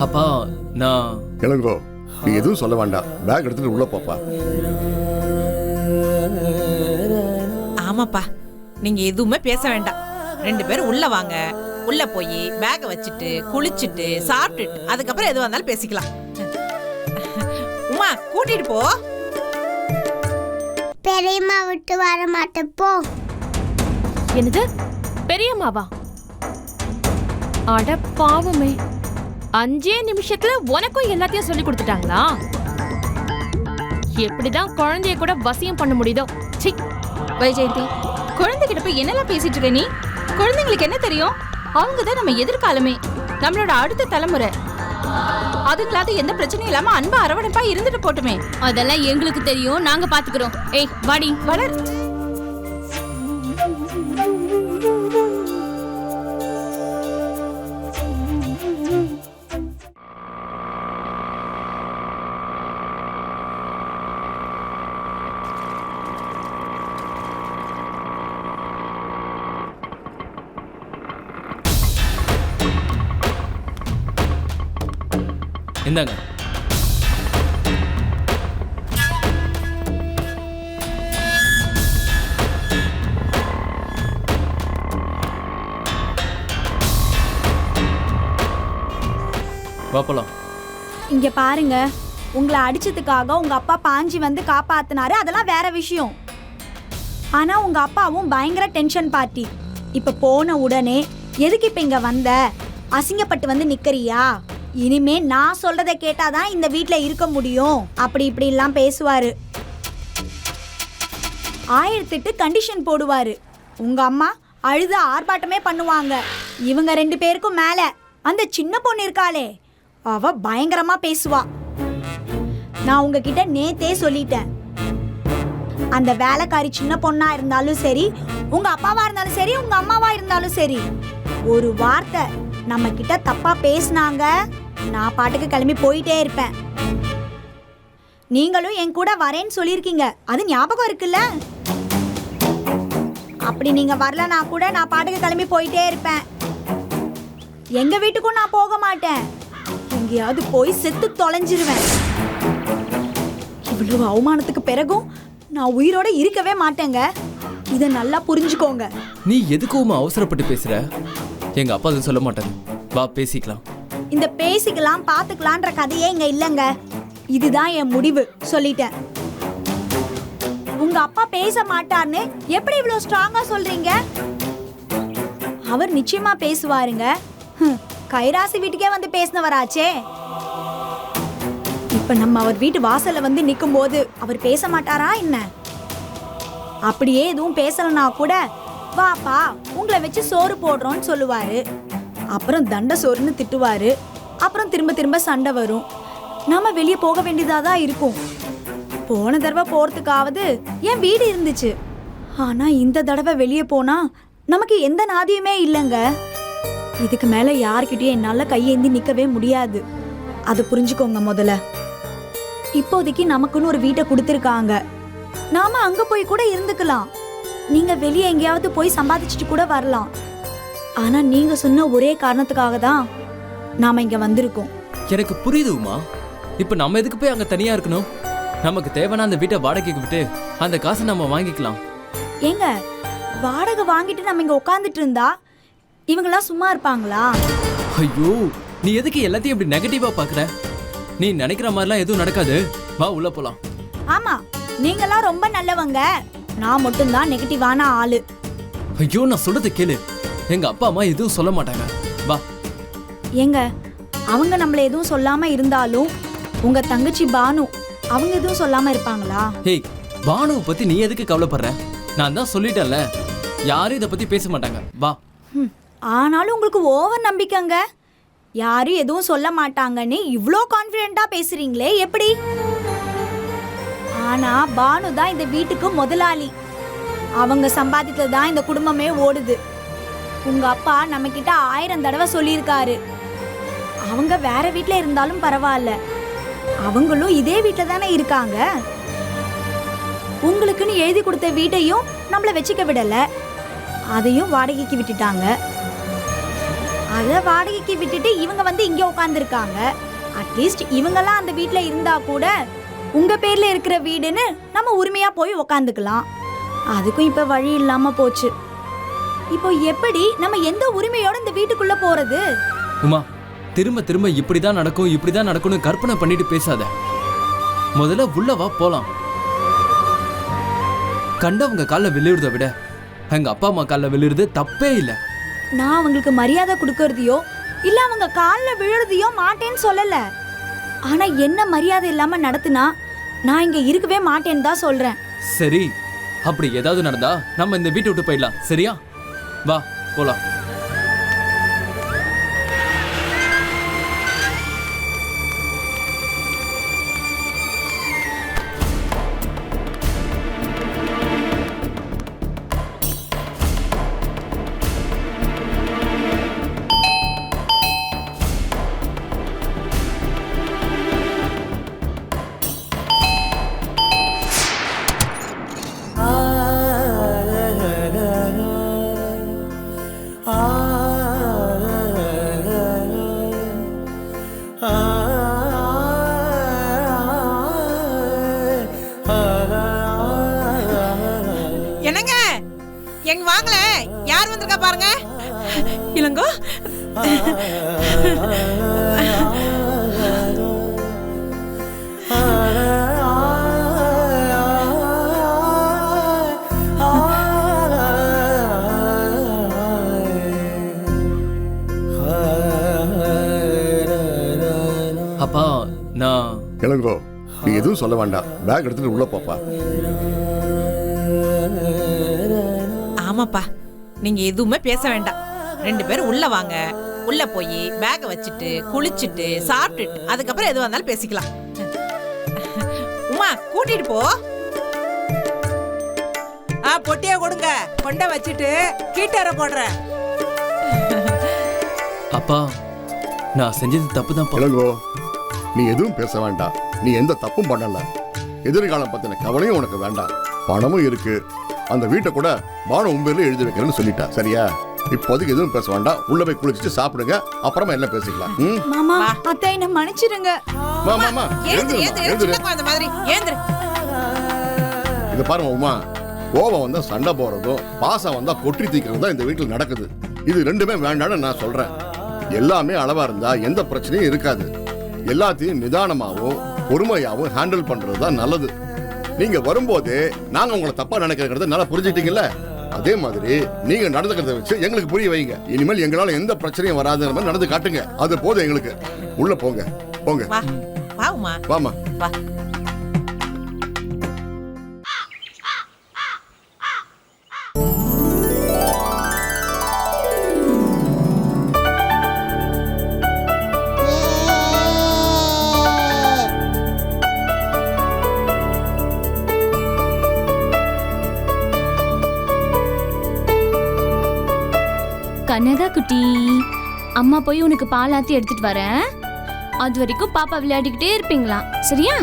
அப்பா நான் இளங்கோ, நீ எதுவும் சொல்ல வேண்டாம். பேக் எடுத்துட்டு உள்ள போப்பா. ஆமாப்பா, நீங்க எதுவுமே பேச வேண்டாம். 2 பேரும் உள்ள வாங்க. உள்ள போய் பேக வச்சுட்டு குளிச்சுட்டு சாப்பிட்டுட்டு அதுக்கப்புறம் எதுவாக இருந்தாலும் பேசிக்கலாம். உமா கூட்டிட்டு போ. பெரியம்மா விட்டு வர மாட்டேன் போ. என்னது பெரியம்மாவா? அட பாவமே, 5 நிமிஷத்துல உனக்கும் எல்லாத்தையும் சொல்லி கொடுத்துட்டாங்களா? எப்படிதான் குழந்தைய கூட வசியம் பண்ண முடியுதோ? சி வைஜெயந்தி, குழந்தைகிட்ட போய் என்னெல்லாம் பேசிட்டு இருக்க நீ? குழந்தைங்களுக்கு என்ன தெரியும்? அவங்க தான் நம்ம எதிர்காலமே, நம்மளோட அடுத்த தலைமுறை. அதுங்களாவது எந்த பிரச்சனையும் இல்லாம அன்பா அரவணைப்பா இருந்துட்டு போட்டுமே. அதெல்லாம் எங்களுக்கு தெரியும், நாங்க பாத்துக்கிறோம். ஏய் வாடி வளர். இந்தாங்க. வாப்பலாம். இங்க பாருங்க, உங்களை அடிச்சதுக்காக உங்க அப்பா பாஞ்சி வந்து காப்பாத்தினாரு, அதெல்லாம் வேற விஷயம். ஆனா உங்க அப்பாவும் பயங்கர டென்ஷன் பார்ட்டி. இப்ப போன உடனே எதுக்கு இப்ப இங்க வந்த, அசிங்கப்பட்டு வந்து நிக்கிறியா, இனிமே நான் சொல்றதை கேட்டாதான் இந்த வீட்ல இருக்க முடியும், அப்படி இப்படி எல்லாம் பேசுவாரு. 1008 கண்டிஷன் போடுவாரு. உங்க அம்மா அழுது ஆர்ப்பாட்டமே பண்ணுவாங்க. இவங்க 2 பேருக்கும் மேல அந்த சின்ன பொண்ணு இருக்காளே, அவ பயங்கரமா பேசுவா. நான் உங்ககிட்ட நேத்தே சொல்லிட்டேன், அந்த வேலைக்காரி சின்ன பொண்ணா இருந்தாலும் சரி, உங்க அப்பாவா இருந்தாலும் சரி, உங்க அம்மாவா இருந்தாலும் சரி, ஒரு வார்த்தை நம்ம கிட்ட தப்பா பேசினாங்க, நான் பாட்டுக்கு கிளம்பி போயிட்டே இருப்பேன். நீங்களும் என் கூட வரேன்னு சொல்லியிருக்கீங்க, அது ஞாபகம் இருக்குல்ல? அப்படி நீங்க வரலனா கூட நான் பாட்டுக்கு கிளம்பி போயிட்டே இருப்பேன். எங்க வீட்டுக்கும் நான் போக மாட்டேன், எங்கேயாவது போய் செத்து தொலைஞ்சிருவேன். இவ்வளவு அவமானத்துக்கு பிறகும் நான் உயிரோட இருக்கவே மாட்டேங்க, இதை நல்லா புரிஞ்சுக்கோங்க. நீ எதுக்கும் அவசரப்பட்டு பேசுற? எங்க அப்பா அதை சொல்ல மாட்டாரு. வா பேசிக்கலாம். இந்த பேசிக்கலாம் பாத்துக்கலான்ற கதையே இங்க இல்லங்க. இதுதான் என் முடிவு, சொல்லிட்டேன். உங்க அப்பா பேச மாட்டார்னு எப்படி இவ்வளவு ஸ்ட்ராங்கா சொல்றீங்க? அவர் நிச்சயமா பேசுவாருங்க. கைராசி வீட்டுக்கே வந்து பேசினவராச்சே. இப்ப நம்ம அவர் வீட்டு வாசல்ல வந்து நிக்கும் போது அவர் பேச மாட்டாரா என்ன? அப்படியே எதுவும் பேசலனா கூட வாப்பா உங்களை வச்சு சோறு போடுறோம்னு சொல்லுவாரு. அப்புறம் தண்ட சோறுன்னு திட்டுவாரு. அப்புறம் திரும்ப திரும்ப சண்டை வரும். நாம வெளியே போக வேண்டியதாதான் இருக்கும். போன தடவை போறதுக்காவது என் வீடு இருந்துச்சு. ஆனா இந்த தடவை வெளியே போனா நமக்கு எந்த நாதியுமே இல்லைங்க. இதுக்கு மேல யார்கிட்டயும் என்னால கையேந்தி நிக்கவே முடியாது, அதை புரிஞ்சுக்கோங்க முதல்ல. இப்போதைக்கு நமக்குன்னு ஒரு வீட்டை கொடுத்துருக்காங்க, நாம அங்க போய் கூட இருந்துக்கலாம். நீங்க வெளியே எங்கேயாவது போய் சம்பாதிச்சுட்டு கூட வரலாம். ஆனா நீங்க சொன்ன ஒரே காரணத்துக்காக தான் நாம இங்க வந்திருக்கோம். எனக்கு புரியுது உமா. இப்ப நம்ம எதுக்கு போய் அங்க தனியா இருக்கணும்? நமக்கு தேவையான அந்த வீட்டை வாடகைக்கு விட்டு அந்த காசை நம்ம வாங்கிக்கலாம். ஏங்க, வாடகை வாங்கிட்டு நம்ம இங்க உட்காந்துட்டு இருந்தா இவங்கெல்லாம் சும்மா இருப்பாங்களா? ஐயோ, நீ எதுக்கு எல்லாத்தையும் இப்படி நெகட்டிவா பாக்குற? நீ நினைக்கிற மாதிரிலாம் எதுவும் நடக்காது. வா உள்ள போலாம். ஆமா, நீங்கெல்லாம் ரொம்ப நல்லவங்க, நான் மட்டும்தான் நெகட்டிவான ஆளு. ஐயோ, நான் சொல்றது கேளு. எங்க அப்பா அம்மா எதுவும் சொல்ல மாட்டாங்க. வா. ஏங்க, அவங்க நம்மள எதுவும் சொல்லாம இருந்தாலும் உங்க தங்கச்சி பானு அவங்க எதுவும் சொல்லாம இருப்பாங்களா? ஹேய், பானுவை பத்தி நீ எதுக்கு கவலைப்படுற? நான் தான் சொல்லிட்டேன்ல, யாரும் இதை பத்தி பேச மாட்டாங்க. வா. ஆனாலும் உங்களுக்கு ஓவர் நம்பிக்கைங்க. யாரும் எதுவும் சொல்ல மாட்டாங்கன்னு இவ்ளோ கான்ஃபிடென்ட்டா பேசுறீங்களே, எப்படி? ஆனா பானு தான் இந்த வீட்டுக்கு முதலாளி. அவங்க சம்பாதித்தது தான் இந்த குடும்பமே ஓடுது. உங்க அப்பா நம்ம கிட்ட 1000 தடவை சொல்லியிருக்காரு, அவங்க வேற வீட்ல இருந்தாலும் பரவாயில்ல, அவங்களும் இதே வீட்ல தானே இருக்காங்க. உங்களுக்குன்னு எழுதி கொடுத்த வீட்டையும் நம்மள வச்சுக்க விடல, அதையும் வாடகைக்கு விட்டுட்டாங்க. அத வாடகைக்கு விட்டுட்டு இவங்க வந்து இங்க உட்காந்துருக்காங்க. அட்லீஸ்ட் இவங்கெல்லாம் அந்த வீட்ல இருந்தா கூட உங்க பேர்ல இருக்கிற வீடுன்னு நம்ம உரிமையா போய் உக்காந்துக்கலாம். அதுக்கும் இப்ப வழி இல்லாம போச்சு. இப்போ எப்படி நம்ம எந்த உரிமையோட இந்த வீட்டுக்குள்ள போறது? உமா, திரும்ப திரும்ப இப்படிதான் நடக்கும் இப்படிதான் நடக்கும்னு கற்பனை பண்ணிட்டு பேசாத. முதல்ல உள்ள வா, போலாம். கண்டவங்க காலில் விழுறத விட எங்க அப்பா அம்மா காலில் விழுறது தப்பே இல்லை. நான் அவங்களுக்கு மரியாதை கொடுக்கறதையோ இல்ல அவங்க காலில் விழுறதையோ மாட்டேன்னு சொல்லல. ஆனா என்ன மரியாதை இல்லாம நடத்துனா நான் இங்க இருக்கவே மாட்டேன்னு தான் சொல்றேன். சரி, அப்படி ஏதாவது நடந்தா நம்ம இந்த வீட்டை விட்டு போயிடலாம். சரியா? வா, போலாம். என்னங்க, எங்க வாங்கல, யார் வந்திருக்கா பாருங்க. இளங்கோ, அப்பா, நான் இளங்கோ, நீ எதுவும் சொல்ல வேண்டாம். பேக் எடுத்துட்டு உள்ள போப்பா. ஆமாப்பா, நீங்க எதுவுமே பேச வேண்டாம். 2 பேரும் உள்ள வாங்க. உள்ள போய் பேக வச்சுட்டு குளிச்சுட்டு சாப்பிட்டுட்டு அதுக்கப்புறம் எதுவா இருந்தாலும் பேசிக்கலாம். உமா, கூட்டிட்டு போ. பொட்டியா கொடுங்க, கொண்ட வச்சுட்டு கீட்டரை போடுறேன். அப்பா, நான் செஞ்சது தப்பு தான். இளங்கோ, நீ எதுவும் பேச வேண்டாம். நீ எந்த தப்பும் பண்ணல. எதிர்காலம் பத்தின கவலையும் உனக்கு வேண்டாம். பணமும் இருக்கு. அந்த வீட்டை கூட பானம் உண்மையில எழுதி வைக்கிறேன்னு சொல்லிட்டா. சரியா? இப்போதைக்கு எதுவும் பேச வேண்டாம். உள்ள போய் குளிச்சுட்டு சாப்பிடுங்க, அப்புறமா என்ன பேசிக்கலாம். மாமா, அத்தை என்ன மன்னிச்சிடுங்க. மாமா, அந்த மாதிரி ஏந்திரு. இத பாருங்க உமா, கோபம் வந்தா சண்டை போறதும் பாசம் வந்தா கொட்டி தீக்கிறதும் தான் இந்த வீட்டில் நடக்குது. இது ரெண்டுமே வேண்டாம்னு நான் சொல்றேன். எல்லாமே அளவா இருந்தா எந்த பிரச்சனையும் இருக்காது. எல்லாத்தையும் நிதானமாவும் பொறுமையாவும் ஹேண்டில் பண்றது தான் நல்லது. நீங்க வரும்போதே நாங்க உங்களை தப்பா நினைக்கிறத நல்லா புரிஞ்சுட்டீங்கல்ல? அதே மாதிரி நீங்க நடந்துக்கிறத வச்சு எங்களுக்கு புரிய வைங்க. இனிமேல் எங்களால எந்த பிரச்சனையும் வராத மாதிரி நடந்து காட்டுங்க. அது போதும் எங்களுக்கு. உள்ள போங்க, போங்க. வாமா. வா. கனகா குட்டி, அம்மா போய் உனக்கு பால் ஆத்தி எடுத்துட்டு வரேன். அது வரைக்கும் பாப்பா விளையாடிக்கிட்டே இருப்பீங்களா? சரியா?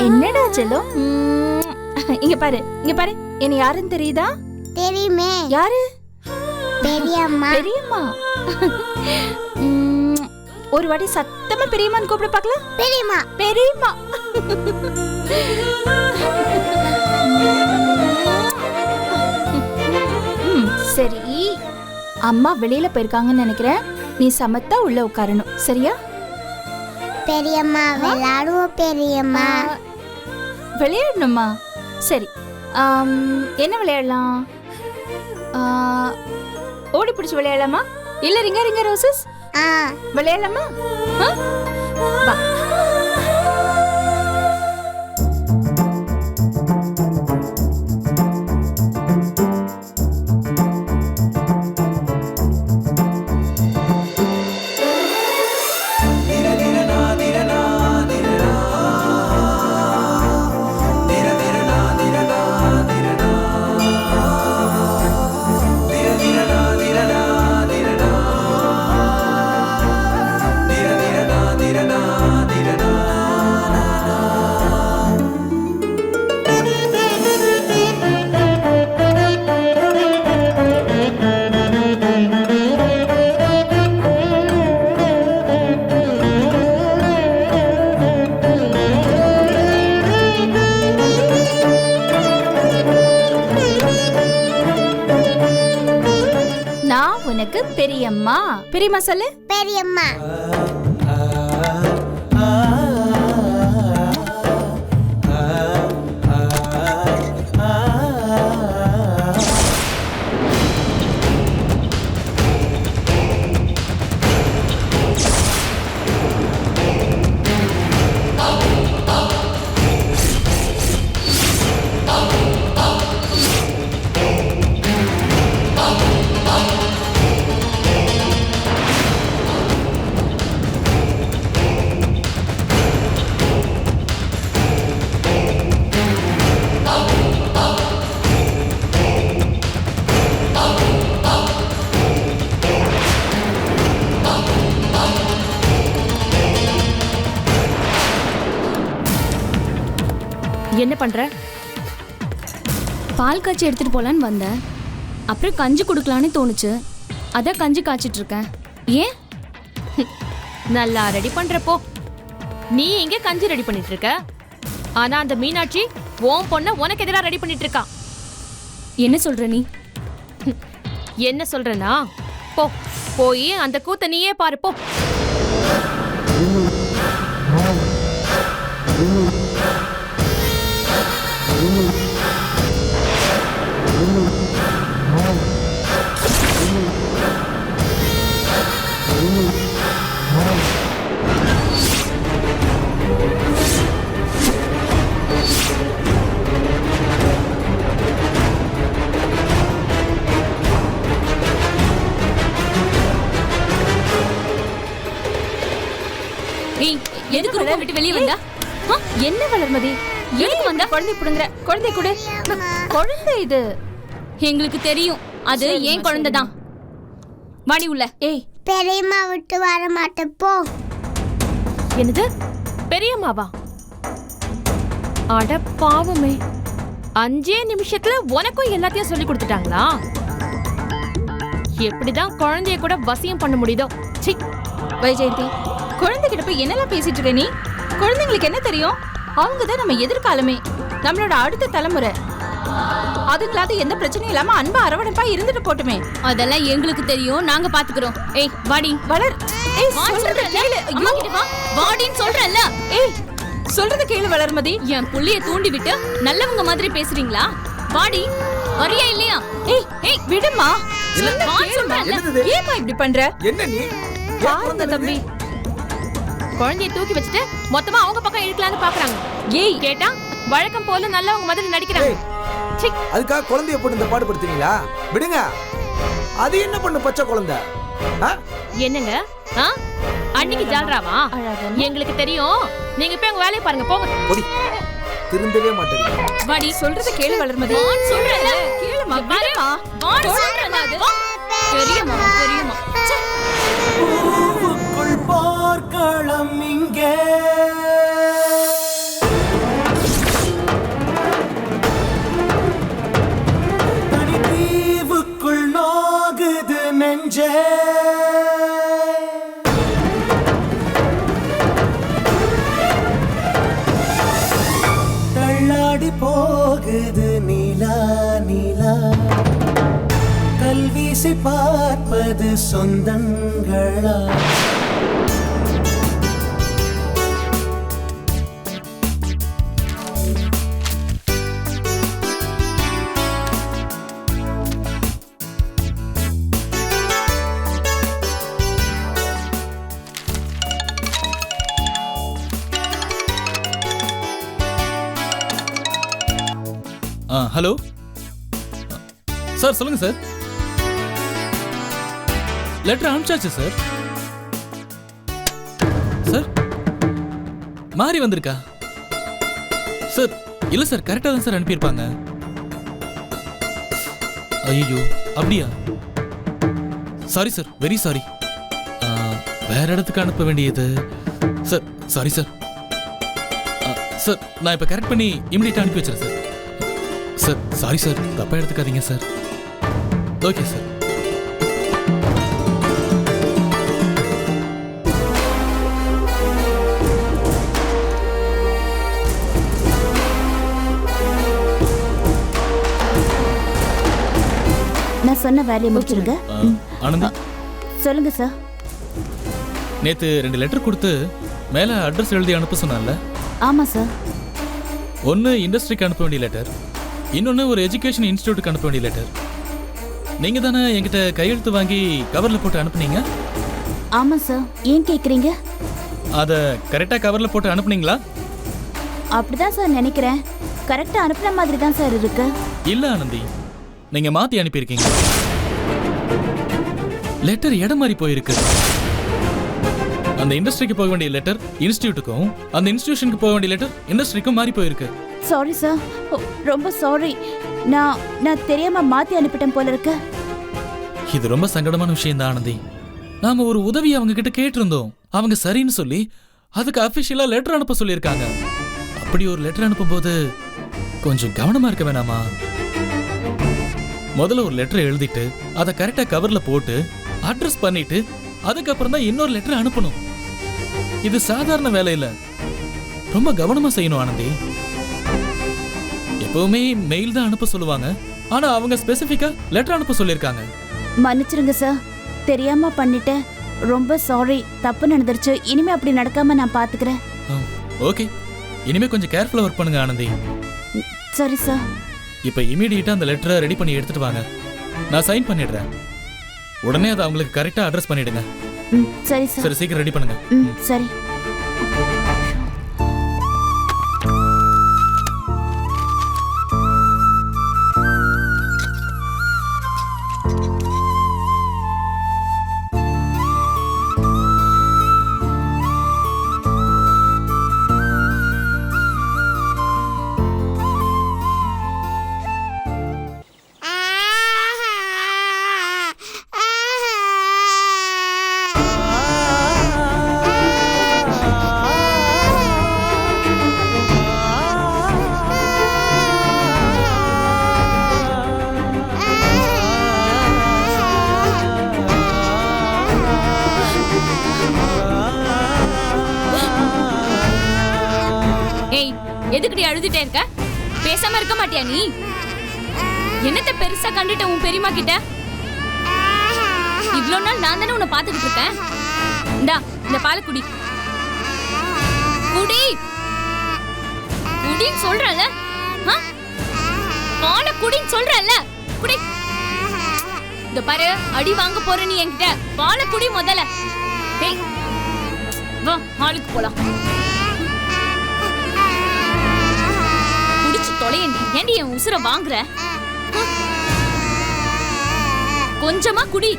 என்னடா செல்லம், இங்க பாரு, இங்க பாரு. என்ன யாருன்னு தெரியுதா? தெரியுமே. யாரு? பெரியம்மா. பெரியம்மா. ஒரு வாட்டி சத்தமா பெரியம்மான்னு கூப்பிட பார்க்கலாம். பெரியம்மா. பெரியம்மா. சரி, அம்மா வெளியில போயிருக்காங்கன்னு நினைக்கிறேன். நீ சமத்தா உள்ள உட்காரணும். சரியா? பெரியம்மா விளையாடுவோம். பெரியம்மா விளையாடணுமா? சரி, என்ன விளையாடலாம்? ஓடி பிடிச்சு விளையாடலாமா? இல்ல ரிங்க ரிங்க ரோசஸ் ஆ விளையாடலாமா? ஆ? வா. நான் உனக்கு பெரியம்மா. பெரியம்மா சொல்லு. பெரியம்மா. என்ன பண்ற? பால் காய்ச்சி எடுத்துட்டு போலான்னு வந்தேன். அப்புறம் கஞ்சி குடுக்கலான்னு தோணுச்சு. அதான் கஞ்சி காய்ச்சிட்டு இருக்கேன். ஏன்? நல்லா ரெடி பண்றப்போ நீ எங்க கஞ்சி ரெடி பண்ணிட்டு இருக்க? ஆனா அந்த மீனாட்சி உன் பொண்ண உனக்கு எதிராக ரெடி பண்ணிட்டு இருக்கா. என்ன சொல்ற நீ? என்ன சொல்றனா? போ போய் அந்த கூத்த நீயே பாரு போ. எதுக்கு ரூம் விட்டு வெளியே வந்தா? என்ன வளர்மதி? எதுக்கு வந்தா? குழந்தை புடுங்கற. குழந்தை கூட குழந்தை இது. எங்களுக்கு தெரியும் அது ஏன் குழந்தைதான். வாடி உள்ள. ஏய் பெரியம்மா விட்டு வர மாட்டேன் போ. என்னது? பெரியம்மாவா? அட பாவமே. 5 நிமிஷத்துல உனக்கும் எல்லாத்தையும் சொல்லி கொடுத்துட்டாங்களா? எப்படிதான் குழந்தைய கூட வசியம் பண்ண முடியுதோ? சி. வைஜெயந்தி, குழந்தைகிட்ட போய் என்னெல்லாம் பேசிட்டு இருக்க நீ? குழந்தைங்களுக்கு என்ன தெரியும்? அவங்க தான் நம்ம எதிர்காலமே, நம்மளோட அடுத்த தலைமுறை. அதுங்களாவது எந்த பிரச்சனையும் இல்லாம அன்பா அரவணைப்பா இருந்துட்டு போட்டுமே. அதெல்லாம் எங்களுக்கு தெரியும், நாங்க பாத்துக்கிறோம். ஏய் வாடி. வளர். ஏய் சொல்றத கேளு. அம்மா கிட்ட வா. வாடின்னு சொல்றேன்ல. ஏய் சொல்றத கேளு வளர்மதி. என் புள்ளைய தூண்டி விட்டு நல்லவங்க மாதிரி பேசுறீங்களா? வாடி. வரியா இல்லையா? ஏய் ஏய் விடுமா. ஏமா இப்படி பண்ற? என்ன நீ? பாருங்க தம்பி, குழந்தைய தூக்கி வச்சுட்டு மொத்தமா அவங்க பக்கம் இழுக்கலான்னு பாக்குறாங்க. ஏய் கேட்டா வழக்கம் போல நல்லவங்க மாதிரி நடிக்கிறாங்க. அதுக்காக குழந்தைய போட்டு இந்த பாடுபடுத்துறீங்களா? விடுங்க. அது என்ன பண்ணு பச்சை குழந்தை? என்னங்க? அன்னைக்கு ஜால்ராவா? எங்களுக்கு தெரியும். நீங்க போய் உங்க வேலையை பாருங்க போங்க. பொடி திருந்தவே மாட்டேங்க. வாடி. சொல்றத கேளு வளர்மதி. சொல்றேன்ல. கேளுமா. விடுமா. வாடி சொல்றேன்ல. அது பெரியம்மா பெரியம்மா. பூவுக்குள் போர்க்களம் இங்கே. தனித்தீவுக்குள் நோகுது நெஞ்சே. தள்ளாடி போகுது நீலா நீலா. கல்வீசி பார்ப்பது சொந்தங்களா? ஹலோ சார், சொல்லுங்க சார். லெட்டர் அனுப்பிச்சாச்சு சார். சார் மாறி வந்திருக்கா சார்? இல்ல சார், கரெக்டா தான் சார் அனுப்பியிருப்பாங்க. ஐயோ அப்படியா? Sorry sir, very sorry. வேற இடத்துக்கு அனுப்ப வேண்டியது சார். Sorry sir. சார் நான் இப்போ கரெக்ட் பண்ணி இமிடியேட்டாக அனுப்பி வச்சுறேன் சார். சார் சாரி சார், தப்பாக எடுத்துக்காதீங்க சார். Okay sir. நான் சொன்ன வேலையை முடிச்சிருங்க. ஆனந்தி சொல்லுங்க சார். நேற்று 2 லெட்டர் கொடுத்து மேலே அட்ரஸ் எழுதி அனுப்ப சொன்னால? ஆமாம் சார். ஒன்று இண்டஸ்ட்ரிக்கு அனுப்ப வேண்டிய லெட்டர், இன்னொன்று ஒரு எஜுகேஷன் இன்ஸ்டியூட்டுக்கு அனுப்ப வேண்டிய லெட்டர். நீங்கள் தானே என்கிட்ட கையெழுத்து வாங்கி கவரில் போட்டு அனுப்புனீங்க? ஆமாம் சார். ஏன் கேட்குறீங்க? அதை கரெக்டாக கவரில் போட்டு அனுப்புனீங்களா? அப்படிதான் சார் நினைக்கிறேன். கரெக்டாக அனுப்புன மாதிரி தான் சார் இருக்கு. இல்லை ஆனந்தி, நீங்கள் மாற்றி அனுப்பியிருக்கீங்க. லெட்டர் இடம் மாறி போயிருக்கு. அந்த இண்டஸ்ட்ரிக்கு போக வேண்டிய லெட்டர் இன்ஸ்டியூட்டுக்கும், அந்த இன்ஸ்டிடியூஷனுக்கு போக வேண்டிய லெட்டர் இண்டஸ்ட்ரிக்கும் மாறி போயிருக்கு. சாரி சார், ரொம்ப சாரி. நான் தெரியாம மாத்தி அனுப்பிட்டேன் போல இருக்கு. இது ரொம்ப சங்கடமான விஷயம் தான் ஆனந்தி. நாம ஒரு உதவி அவங்க கிட்ட கேட்டிருந்தோம். அவங்க சரின்னு சொல்லி அதுக்கு அபிஷியலா லெட்டர் அனுப்ப சொல்லியிருக்காங்க. அப்படி ஒரு லெட்டர் அனுப்பும்போது கொஞ்சம் கவனமா இருக்க வேணாமா? முதல்ல ஒரு லெட்டர் எழுதிட்டு அதை கரெக்டா கவர்ல போட்டு அட்ரஸ் பண்ணிட்டு அதுக்கப்புறம் தான் இன்னொரு லெட்டர் அனுப்பணும். இது சாதாரண வேலை இல்ல, ரொம்ப கவனமா செய்யணும் ஆனந்தி. எப்பவுமே மெயில் தான் அனுப்ப சொல்லுவாங்க, ஆனா அவங்க ஸ்பெசிபிக்கா லெட்டர் அனுப்ப சொல்லியிருக்காங்க. மன்னிச்சிருங்க சார், தெரியாம பண்ணிட்டேன். ரொம்ப சாரி, தப்பு நடந்துருச்சு. இனிமே அப்படி நடக்காம நான் பாத்துக்கிறேன். ஓகே, இனிமே கொஞ்சம் கேர்ஃபுல்லா ஒர்க் பண்ணுங்க ஆனந்தி. சரி சார். இப்ப இமீடியட்டா அந்த லெட்டரை ரெடி பண்ணி எடுத்துட்டு வாங்க, நான் சைன் பண்ணிடுறேன். உடனே அதை அவங்களுக்கு கரெக்டா அட்ரஸ் பண்ணிடுங்க. சரி சார். சரி, சீக்கிரம் ரெடி பண்ணுங்க. சரி. எதுக்குடி அழுதுட்டே இருக்க? பேசாம இருக்க மாட்டியா நீ? என்னத்த பெருசா கண்டுட்ட உன் பெரியமா கிட்ட? இவ்ளோ நாள் நான் தானே உன்னை பாத்துக்கிட்டு இருக்கேன். இந்தா இந்த பாலை குடி. குடி குடின்னு சொல்றல, பாலை குடின்னு சொல்றல, குடி. இந்த பாரு, அடி வாங்க போற நீ என்கிட்ட. பாலை குடி முதல்ல. டேய் வா, ஹாலுக்கு போலாம். தொலையண்டி, ஏண்டி என் உசுர வாங்குற? கொஞ்சமா குடி.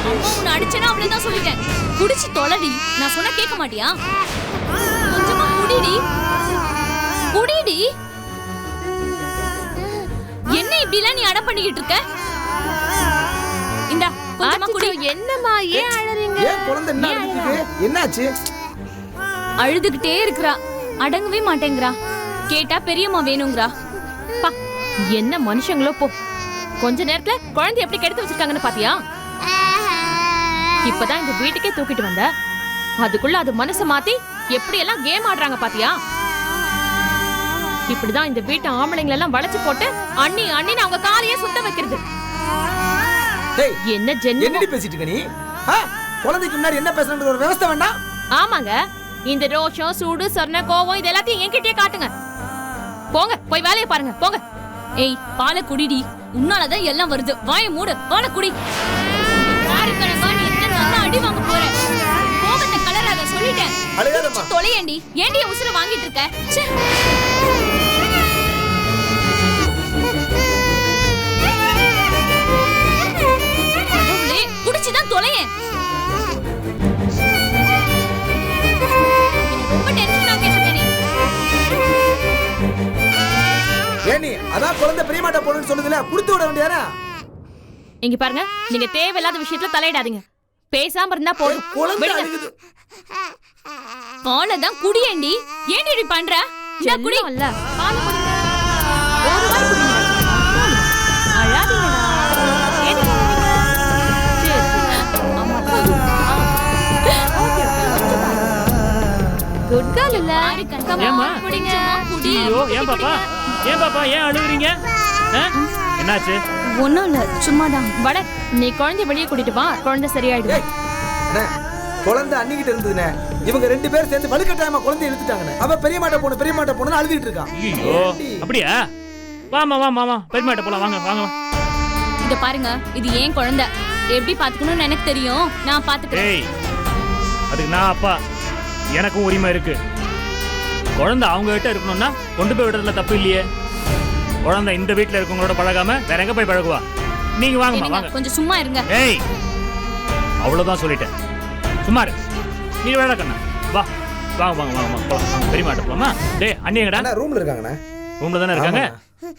அம்மா உன்னை அடிச்சேன்னா அவ்வளவுதான் சொல்லிட்டேன். குடிச்சு தொலைடி. நான் சொன்னா கேட்க மாட்டியா? கொஞ்சமா குடிடி. குடிடி. என்ன இப்படி எல்லாம் நீ அடம் பண்ணிக்கிட்டு இருக்க? இந்தா கொஞ்சமா குடி. என்னம்மா ஏன் அழறீங்க? ஏன் குழந்தை என்ன அழுதுக்கு? என்னாச்சு? அழுதுகிட்டே இருக்கறா, அடங்கவே மாட்டேங்கிறா. கேட்டா பெரியம்மா வேணுங்கிறா. பா, என்ன மனுஷங்களோ போ. கொஞ்ச நேரத்துல குழந்தை எப்படி கெடுத்து வச்சிருக்காங்கன்னு பாத்தியா? இப்பதான் இந்த வீட்டுக்கே தூக்கிட்டு வந்த, அதுக்குள்ள அது மனசை மாத்தி எப்படி எல்லாம் கேம் ஆடுறாங்க பாத்தியா? இப்படிதான் இந்த வீட்டு ஆம்பளைங்களை எல்லாம் வளைச்சு போட்டு அண்ணி அண்ணின்னு அவங்க காலையே சுத்த வைக்கிறது. என்ன ஜென்மம்? என்னடி பேசிட்டு இருக்க நீ? குழந்தைக்கு முன்னாடி என்ன பேசணும்ன்ற ஒரு விவஸ்தை வேண்டாம்? ஆமாங்க, இந்த ரோஷம், சூடு, சொர்ண, கோவம் இது எல்லாத்தையும் என்கிட்டயே காட்டுங்க. போங்க, போய் வேலையை பாருங்க, போங்க. ஏய், பாலை குடிடி. உன்னாலதான் எல்லாம் வருது. வாயை மூடு, பாலை குடி. அடி வாங்க போற. கோபத்தை கலராத சொல்லிட்டேன். தொலையண்டி. ஏண்டி உசுர வாங்கிட்டு இருக்க? பெரியமாட்ட போகணும்னு சொல்லுதுல, கொடுத்து விட வேண்டியாரா? இங்க பாருங்க, நீங்க தேவையில்லாத விஷயத்துல தலையிடாதீங்க. பேசாம இருந்தா போதும். குழந்தை அழுகுது. பாலதான் குடியேண்டி. ஏன்டி இப்படி பண்ற? இந்த குடி இல்ல பால் குடிங்க. ஒரு வாய் குடிங்க. அழாதீங்கடா. ஏன் சரி அம்மா குட் கேர்ள் இல்ல. ஏம்மா? குடிங்க. குடி. ஐயோ ஏன் பாப்பா ஏன் அழுகுறீங்க? என்னாச்சு? ஒன்றும் இல்லை, சும்மாதான். வட நீ குழந்தை வெளியே கூட்டிட்டு வா, குழந்தை சரியாயிடும். அண்ணே, குழந்தை அன்னிக்கிட்ட இருந்ததுண்ணே. இவங்க 2 பேரும் சேர்ந்து வலுக்கட்டாயமா குழந்தை இழுத்துட்டாங்கண்ணே. அவ பெரியமாட்ட போகணும்னு அழுதுட்டு இருக்கான். ஐயோ அப்படியா? வாமா பெரியமாட்ட போலாம், வாங்க. இத பாருங்க, இது ஏன் குழந்தை. எப்படி பாத்துக்கணும்னு எனக்கு தெரியும். நான் பாத்துக்கிறேன். ஏய், அதுக்கு நான் அப்பா, எனக்கும் உரிமை இருக்கு. குழந்தை அவங்க கிட்ட இருக்கணும்னா கொண்டு போய் விடுறதுல தப்பு இல்லையே. குழந்தை இந்த வீட்டுல இருக்கவங்களோட பழகாம வேற எங்க போய் பழகுவா? நீங்க வாங்கம்மா, வாங்க. கொஞ்சம் சும்மா இருங்க. ஏய், அவ்வளவுதான் சொல்லிட்டேன். சும்மா இரு. நீ வேட கண்ணா, வா வாங்க பெரியமாட்ட போலாமா? டேய் அண்ணி எங்கடா? அண்ணா ரூம்ல இருக்காங்கண்ணே. ரூம்ல தானே இருக்காங்க.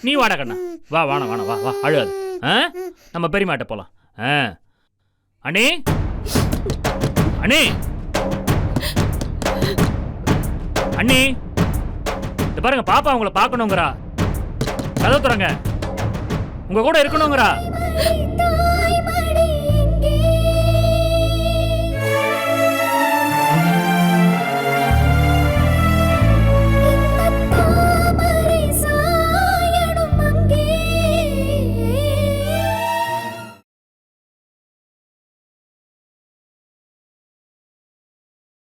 நீ வாடா கண்ணா, வா அழுகாது. நம்ம பெரியமாட்ட போலாம். அண்ணி இது பாருங்க, பாப்பா உங்களை பார்க்கணுங்கிறா. கதவு திறங்க, உங்க கூட இருக்கணுங்கிறா.